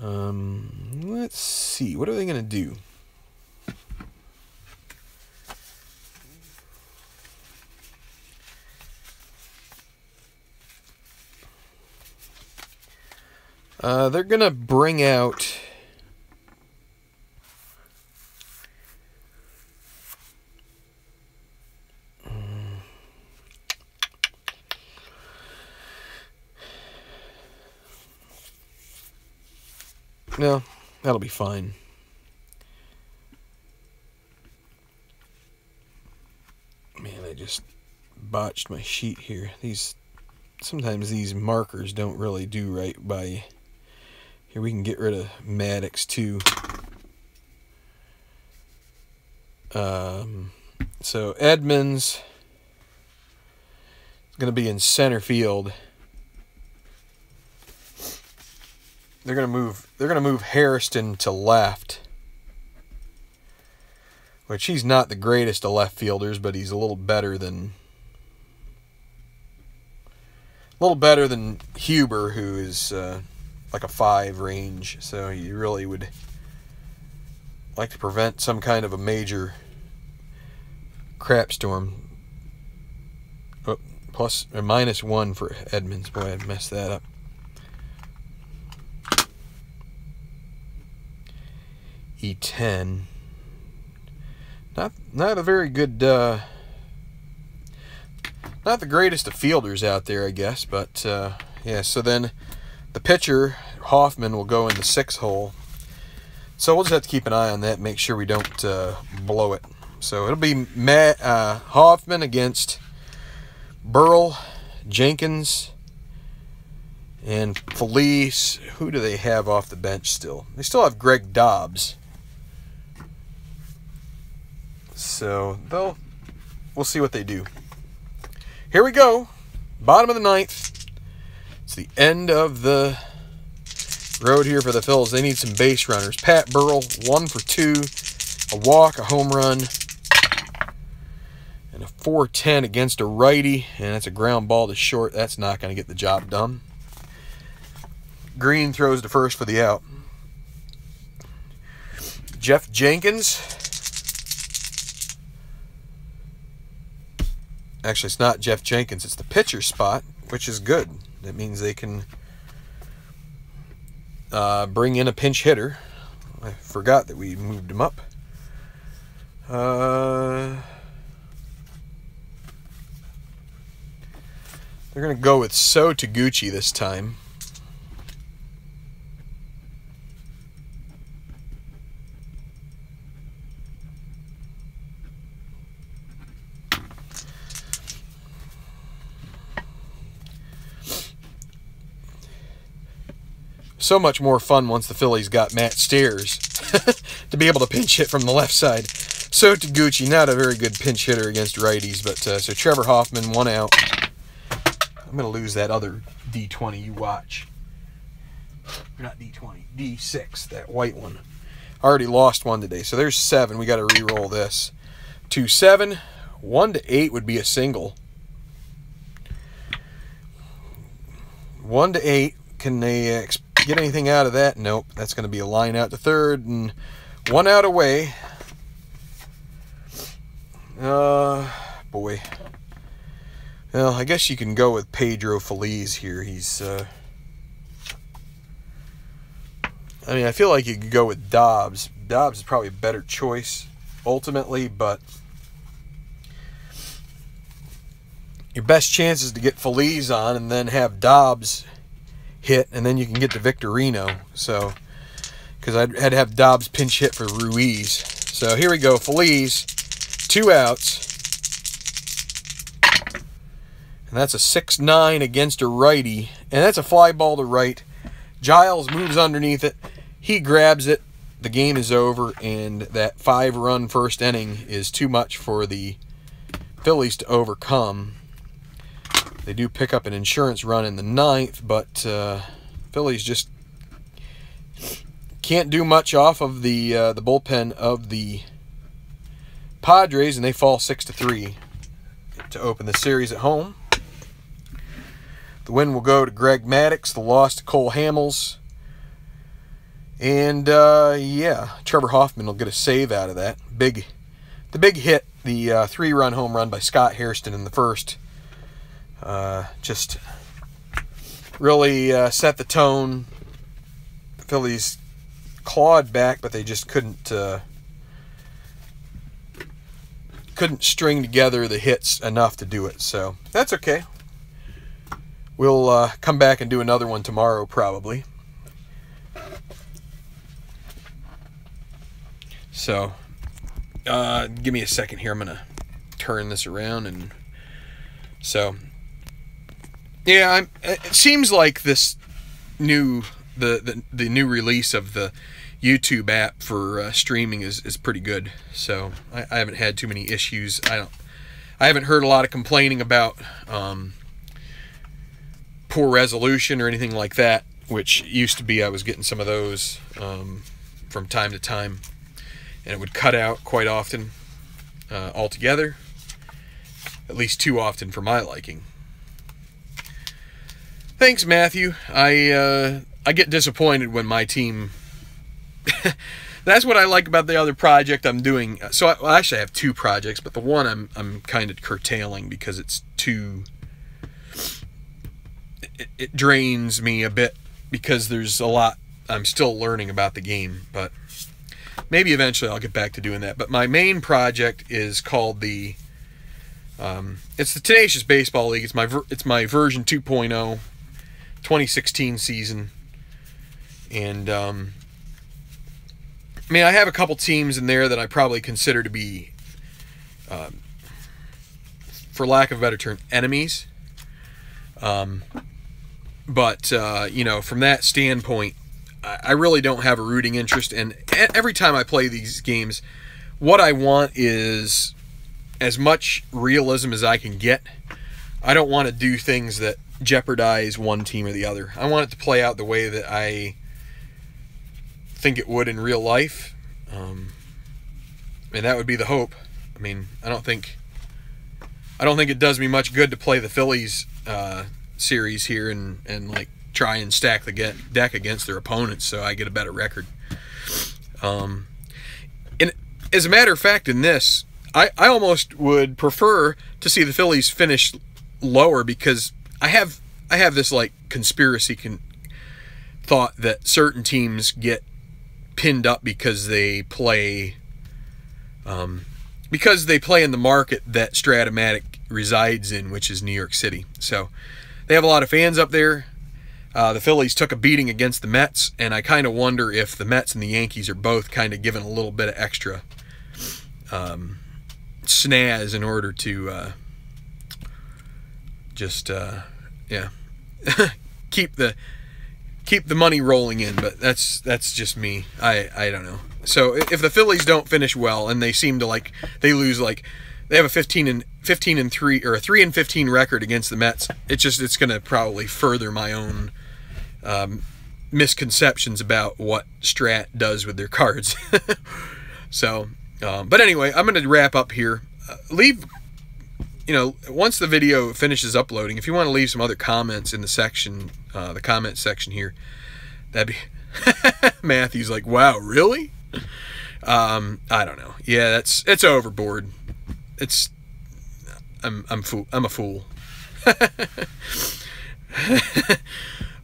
Speaker 1: let's see, what are they going to do? They're going to bring out no, that'll be fine. Man, I just botched my sheet here. Sometimes these markers don't really do right by. Here we can get rid of Maddox too. So Edmonds is going to be in center field. They're going to move Hairston to left, which he's not the greatest of left fielders, but he's a little better than Huber, who is like a 5 range. So you really would like to prevent some kind of a major crap storm. Oh, plus or -1 for Edmonds. Boy, I messed that up. E10. Not a very good, not the greatest of fielders out there, I guess. But yeah. So then the pitcher Hoffman will go in the 6 hole. So we'll just have to keep an eye on that, and make sure we don't blow it. So it'll be Hoffman against Burrell, Jenkins, and Felice. Who do they have off the bench still? They still have Greg Dobbs. So we'll see what they do. Here we go. Bottom of the 9th. It's the end of the road here for the Phils. They need some base runners. Pat Burrell, 1 for 2. A walk, a home run, and a 4-10 against a righty. And that's a ground ball to short. That's not going to get the job done. Green throws to first for the out. Jeff Jenkins. Actually, it's not Jeff Jenkins. It's the pitcher spot, which is good. That means they can bring in a pinch hitter. I forgot that we moved him up. They're going to go with So Taguchi this time. So much more fun once the Phillies got Matt Stairs to be able to pinch hit from the left side. So Taguchi, not a very good pinch hitter against righties, but so Trevor Hoffman, 1 out. I'm going to lose that other D20 you watch. Not D20, D6, that white one. I already lost one today, so there's 7. We got to re-roll this. 2-7, 1-8 would be a single. 1-8, can they get anything out of that? Nope. That's going to be a line out to third and 1 out away. Boy. Well, I guess you can go with Pedro Feliz here. He's, I mean, I feel like you could go with Dobbs. Dobbs is probably a better choice ultimately, but your best chance is to get Feliz on and then have Dobbs hit, and then you can get to Victorino. So, because I had to have Dobbs pinch hit for Ruiz. So here we go. Feliz, 2 outs. And that's a 6-9 against a righty. And that's a fly ball to right. Giles moves underneath it. He grabs it. The game is over, and that 5-run first inning is too much for the Phillies to overcome. They do pick up an insurance run in the 9th, but Phillies just can't do much off of the bullpen of the Padres, and they fall 6-3 to open the series at home. The win will go to Greg Maddox, the loss to Cole Hamels, and yeah, Trevor Hoffman will get a save out of that. The big hit, the 3-run home run by Scott Hairston in the first. Just really set the tone. The Phillies clawed back, but they just couldn't string together the hits enough to do it. So that's okay. We'll come back and do another one tomorrow probably. So give me a second here. I'm gonna turn this around, and so yeah, it seems like this new the new release of the YouTube app for streaming is pretty good. So I haven't had too many issues. I haven't heard a lot of complaining about poor resolution or anything like that, which used to be I was getting some of those from time to time, and it would cut out quite often altogether, at least too often for my liking. Thanks, Matthew. I get disappointed when my team... That's what I like about the other project I'm doing. So actually I have two projects, but the one I'm kind of curtailing because it's too... It drains me a bit because there's a lot I'm still learning about the game, but maybe eventually I'll get back to doing that. But my main project is called the it's the Tenacious Baseball League. It's my version 2.0 2016 season, and I mean, I have a couple teams in there that I probably consider to be, for lack of a better term, enemies. But you know, from that standpoint, I really don't have a rooting interest. And every time I play these games, what I want is as much realism as I can get. I don't want to do things that jeopardize one team or the other. I want it to play out the way that I think it would in real life, and that would be the hope. I mean, I don't think it does me much good to play the Phillies series here and like try and stack the deck against their opponents so I get a better record. And as a matter of fact, in this, I almost would prefer to see the Phillies finish lower, because I have this like conspiracy thought that certain teams get pinned up because they play in the market that Stratomatic resides in, which is New York City. So they have a lot of fans up there. The Phillies took a beating against the Mets, and I kind of wonder if the Mets and the Yankees are both kind of given a little bit of extra snaz in order to yeah, keep the money rolling in. But that's just me. I don't know. So if the Phillies don't finish well, and they seem to they lose, they have a 15 and 3 or a 3 and 15 record against the Mets, it's going to probably further my own misconceptions about what Strat does with their cards. So, but anyway, I'm going to wrap up here. Once the video finishes uploading, if you want to leave some other comments in the section, the comment section here, that'd be... Matthew's like, wow, really? I don't know. Yeah, it's overboard. I'm a fool.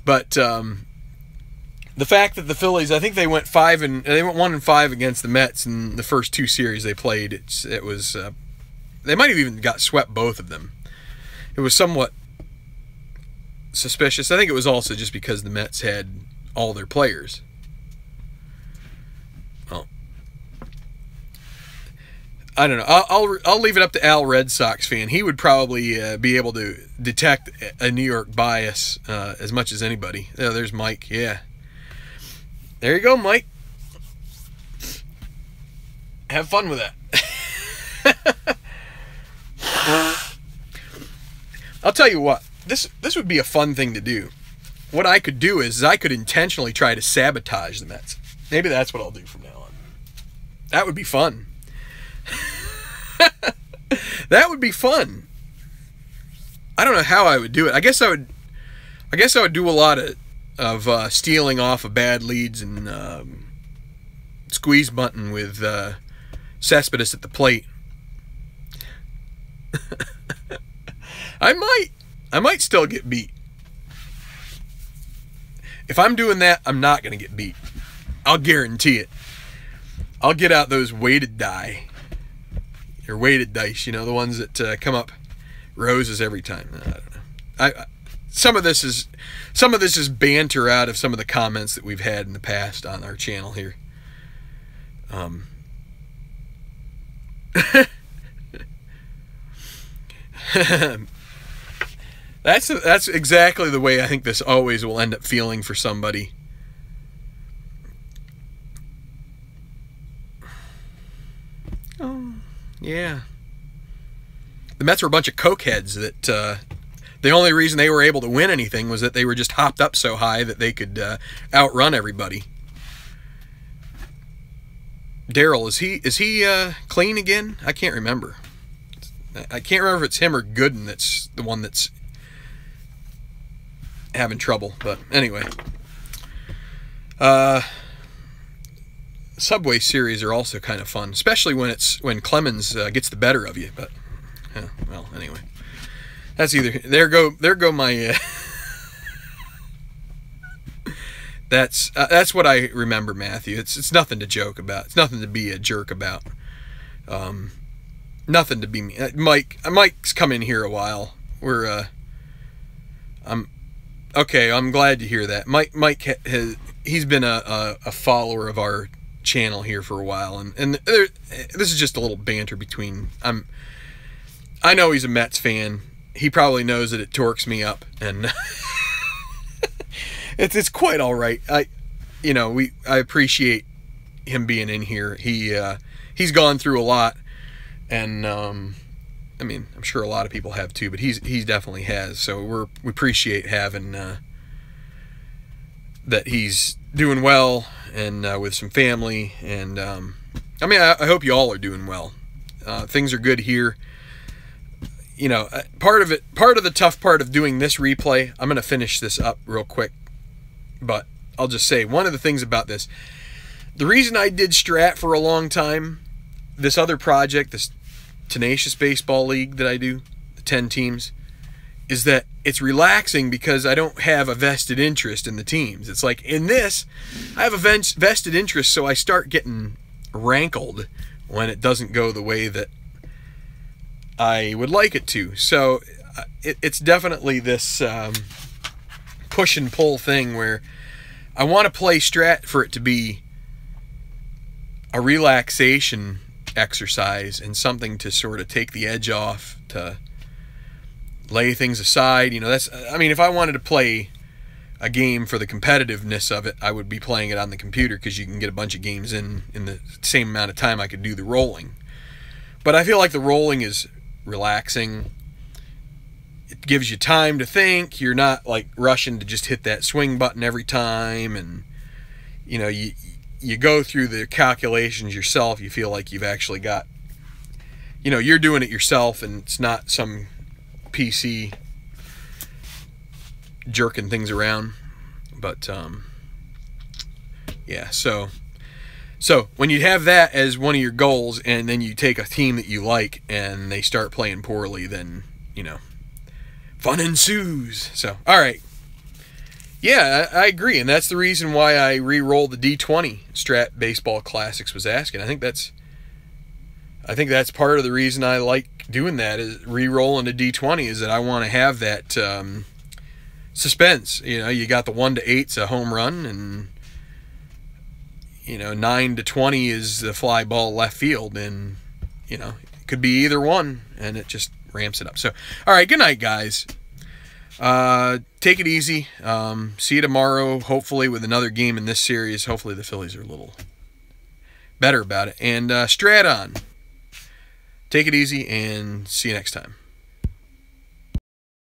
Speaker 1: But the fact that the Phillies, I think they went 1-5 against the Mets in the first two series they played. It was they might have even got swept, both of them. It was somewhat suspicious. I think it was also just because the Mets had all their players. Well, I don't know. I'll leave it up to Al, Red Sox fan. He would probably be able to detect a New York bias as much as anybody. Oh, there's Mike. Yeah. There you go, Mike. Have fun with that. I'll tell you what. This would be a fun thing to do. What I could do is I could intentionally try to sabotage the Mets. Maybe that's what I'll do from now on. That would be fun. That would be fun. I don't know how I would do it. I guess I would do a lot of stealing off of bad leads and squeeze bunting with Cespedes at the plate. I might still get beat. If I'm doing that, I'm not going to get beat. I'll guarantee it. I'll get out those weighted die. Or weighted dice, the ones that come up roses every time. I don't know. Some of this is banter out of some of the comments that we've had in the past on our channel here. That's exactly the way I think this always will end up feeling for somebody. Oh, yeah. The Mets were a bunch of cokeheads that the only reason they were able to win anything was that they were just hopped up so high that they could outrun everybody. Daryl, is he clean again? I can't remember. I can't remember if it's him or Gooden that's the one that's having trouble. But anyway, Subway series are also kind of fun, especially when Clemens gets the better of you. But well, anyway, that's either there go my. That's what I remember, Matthew. It's nothing to joke about. It's nothing to be a jerk about. Nothing to be me. Mike's come in here a while. I'm glad to hear that. Mike he's been a follower of our channel here for a while, and this is just a little banter between. I know he's a Mets fan. He probably knows that it torques me up, and. It's quite all right. I appreciate him being in here. He's gone through a lot, and I mean, I'm sure a lot of people have too, but he definitely has. So we appreciate having that he's doing well and with some family, and I mean, I hope you all are doing well. Things are good here. You know, part of the tough part of doing this replay. I'm gonna finish this up real quick. But I'll just say, one of the things about this, the reason I did Strat for a long time, this other project, this Tenacious Baseball League that I do, the 10 teams, is that it's relaxing because I don't have a vested interest in the teams. It's like, in this, I have a vested interest, so I start getting rankled when it doesn't go the way that I would like it to. So it's definitely this... push and pull thing where I want to play Strat for it to be a relaxation exercise and something to sort of take the edge off, to lay things aside. You know, I mean, if I wanted to play a game for the competitiveness of it, I would be playing it on the computer because you can get a bunch of games in the same amount of time I could do the rolling. But I feel like the rolling is relaxing. It gives you time to think. You're not like rushing to just hit that swing button every time, and you know, you go through the calculations yourself. You feel like you've actually got, you know, you're doing it yourself, and it's not some PC jerking things around. But yeah, so when you have that as one of your goals, and then you take a team that you like and they start playing poorly, then, you know, fun ensues. So, all right. Yeah, I agree, and that's the reason why I re-rolled the D20. Strat Baseball Classics was asking. I think that's part of the reason I like doing that, is re-rolling a D20, is that I want to have that suspense. You know, you got the 1 to 8's a home run, and you know, 9 to 20 is the fly ball left field, and you know, it could be either one, and it just ramps it up. So, all right, good night, guys. Take it easy. See you tomorrow, hopefully with another game in this series. Hopefully the Phillies are a little better about it. And Strat on. Take it easy, and see you next time.